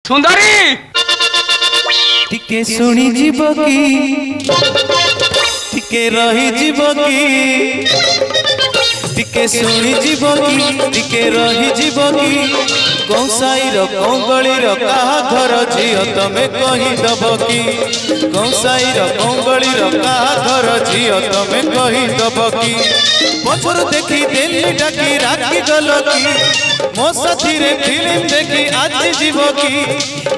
सुंदरी टिके सुनी जीव की टिके रही जीव की टिके सुनी जीव की टिके रही जीव की कौसाई रो कंगली रो कहा घर झियो तमे कही दब की कौसाई रो कंगली रो कहा घर झियो तमे कही दब की पछर देखी दिल्ली डाकी राखी गल की मो साथी रे फिल्म देखी आज जीव की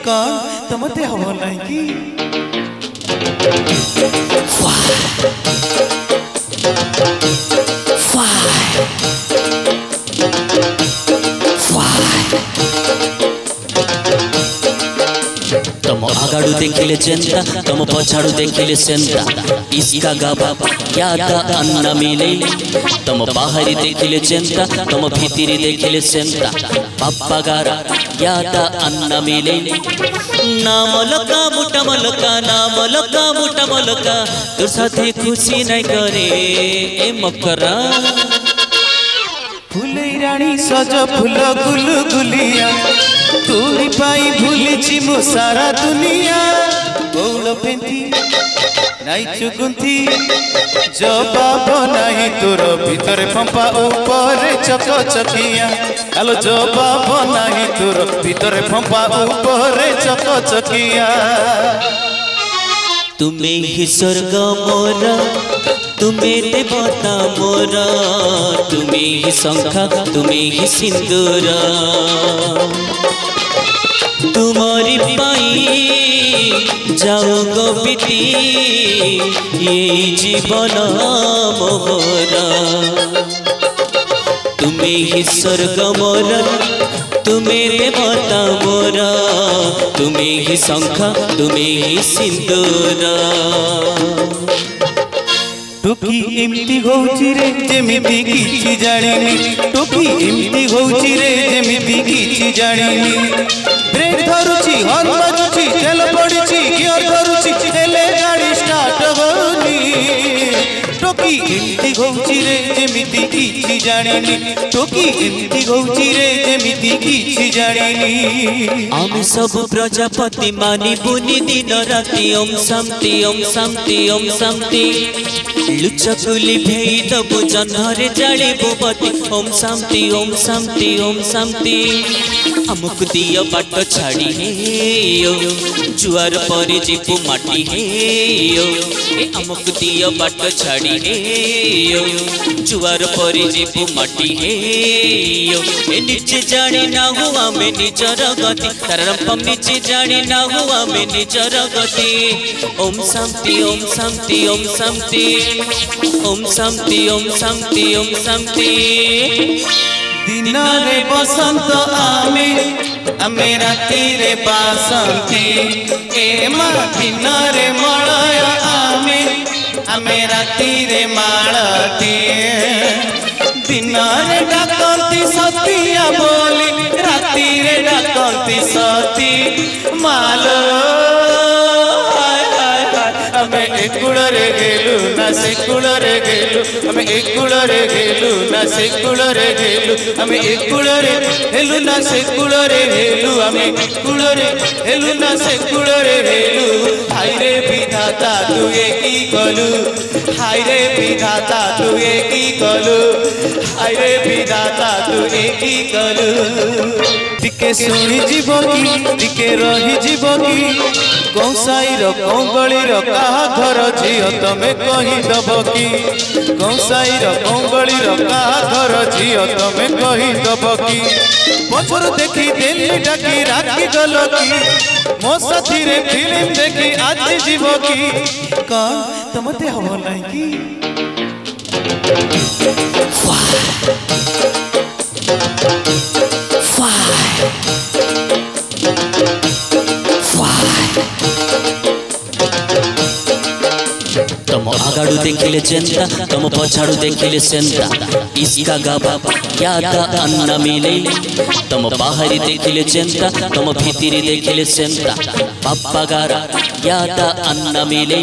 कौन तमते हव नहीं की तुम आगाड़ू देखिले चेंता तुम पछाड़ू देखिले सेंता इसका गाबा याद अन्ना मिले तुम बाहरी देखिले चेंता तुम भीतरी देखिले सेंता पापा गारा याद अन्ना मिले नाम लका मुटा मलका नाम लका मुटा मलका तोर साथे खुशी नहीं करे ए मकरा फुले रानी सज फूल गुल गुलिया तोरी पाई भूलिची मो सारा दुनिया गौड़ पेंती नाई चुगुंथी जवाब नहीं तोर भीतर पंपा ऊपर चक चकिया आलो जवाब नहीं तोर भीतर पंपा ऊपर चक चकिया तुम्हें ही स्वर्ग मोरा तुम्हें देवता मोरा तुम्हें ही शंखा तुम्हें ही सिंदूर तुम्हारी पाई जाओ गोपीती ये जीवन मोरा तुम्हें ही स्वर्ग मोरा तुम्हें देवता मोरा तुम्हें ही शंखा तुम्हें ही सिंदूर टोकी एमती होची रे जेमिति किछि जानिनी टोकी एमती होची रे जेमिति किछि जानिनी ब्रेक धरुची हॉर्न बाजुची तेल पड़िची गियर धरुची हेले गाड़ी स्टार्ट होनी टोकी एमती होची रे जेमिति किछि जानिनी टोकी एमती होची रे जेमिति किछि जानिनी आम सब प्रजापति मानी बुनी दिन राति ओम शांति ओम शांति ओम शांति लुचकुली भेई दबु जन्हरे जाली बुबती ओम शांति ओम शांति ओम शांति हमको दियो बाट छाड़ी हे जुआर परे जीपु माटी हे हमको दियो बाट छाड़ी हे जुआर परे जीपु माटी हे नीचे जानी ना हुआ में निजर गति तरम नीचे जानी ना हुआ में निजर गति ओम शांति ओम शांति ओम शांति ओम शांति ओम शांति ओम शांति दिन रे बसंत आमे आमे राति रे बासंती ए मा दिन रे मलय आमे आमे राति रे मालती दिन रे डाकंती सतिया बोली राति रे डाकंती सती माल हमें एक कुड़रे गेलु ना से कुड़रे गेलु हमें एक कुड़रे गेलु ना से कुड़रे गेलु हमें एक कुड़रे हेलु ना से कुड़रे हेलु हमें कुड़रे हेलु ना से कुड़रे हेलु हाय रे विधाता तू एकी कलु हाय रे विधाता तू एकी कलु हाय रे विधाता तू एकी कलु टिके सुनी जीव की टिके रही जीव की कौसाई रो कंगली रो कहा घर झियो तमे कही दब की कौसाई रो कंगली रो कहा घर झियो तमे कही दब की पछर देखी दिल्ली डाकी राखी गल की मो साथी रे फिल्म देखी आज जीव की कौन तमते हव नहीं की तुम आगाड़ू देखिले चेंता तुम पछाड़ू देखिले सेंता इसका गाबा याद अन्ना मिले तुम बाहरी देखिले चेंता तुम भीतरी देखिले सेंता पापा गारा याद अन्ना मिले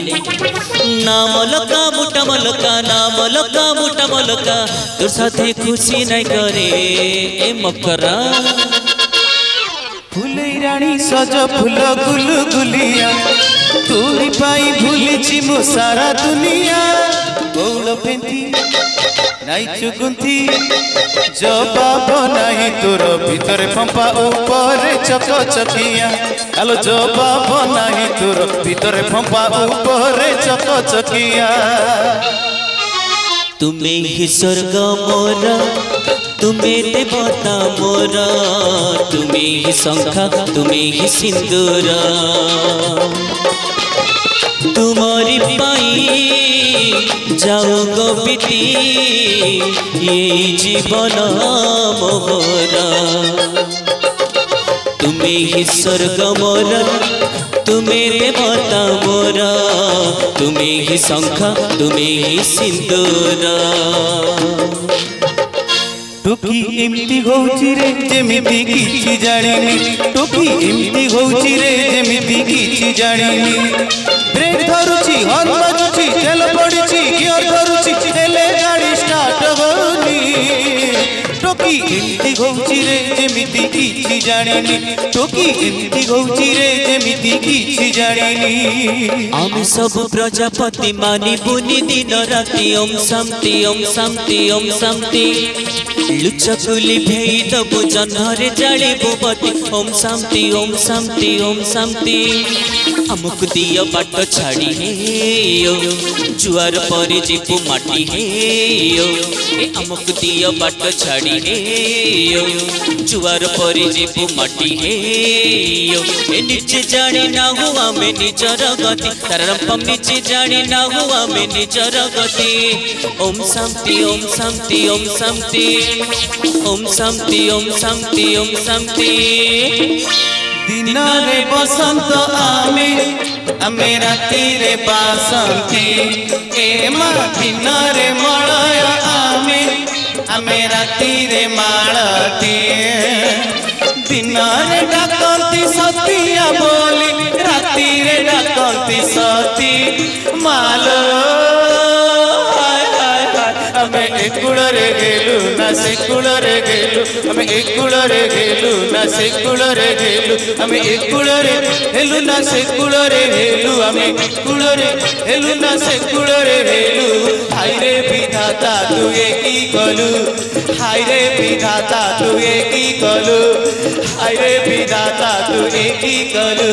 नाम लका मुटा मलका नाम लका मुटा मलका तोर साथे खुशी नहीं करे ए मकरा फुले रानी सज फूल गुलगुलिया तोरी पाई भूलिची मो सारा दुनिया गौड़ पेंथी नाइचु गुंथी जवाब नहीं तोर भीतर पंपा ऊपर चक चकिया आलो जवाब नहीं तोर भीतर पंपा ऊपर चक चकिया तुम्हें ही स्वर्ग मोर तुम्हें देवता मोर तुम्हें ही शंखा तुम्हें ही सिंदूर तुम्हारी पाई जाओ गोपिती ये जीवन मोहरा तुम्हें ही स्वर्ग मोर तुम्हें देवता मोर तुम्हें ही शंखा तुम्हें ही सिंदूर टोकी एमती होची रे जेमिति किछि जानिनी टोकी एमती होची रे जेमिति किछि जानिनी ब्रेक धरुची हॉर्न बाजुची तेल पड़िची गियर धरुची हेले गाड़ी स्टार्ट होनी टोकी एमती होची रे जेमिति किछि जानिनी टोकी एमती होची रे जेमिति किछि जानिनी आमे सब प्रजापति मानी बुनी दिन राति ओम शांति ओम शांति ओम शांति लुचकुली भेई दबु जन्हरे जालिबु बती ओम शांति ओम शांति ओम शांति अमुक दियो बाट छाड़ी हे जुआर परे जीपु माटी हे ए अमुक दियो बाट छाड़ी हे जुआर परे जीपु माटी हे ए निजे जानी ना हुआ में निजर गति तरम निजे जानी ना हुआ में निजर गति ओम शांति ओम शांति ओम शांति ओम शांति ओम शांति ओम शांति दिन रे बसंत आमे आमे राति रे बासंती ए मा दिन रे मलय आमे आमे राति रे मालती दिन रे डाकंती सतिया बोली राति रे डाकंती सती मालो हमें एक गुड़रे गेलु ना से गुड़रे गेलु हमें एक गुड़रे गेलु ना से गुड़रे गेलु हमें एक गुड़रे हेलु ना से गुड़रे हेलु हमें गुड़रे हेलु ना से गुड़रे हेलु हाय रे विधाता तू की कलु हाय रे विधाता तू की कलु हाय रे विधाता तू की कलु।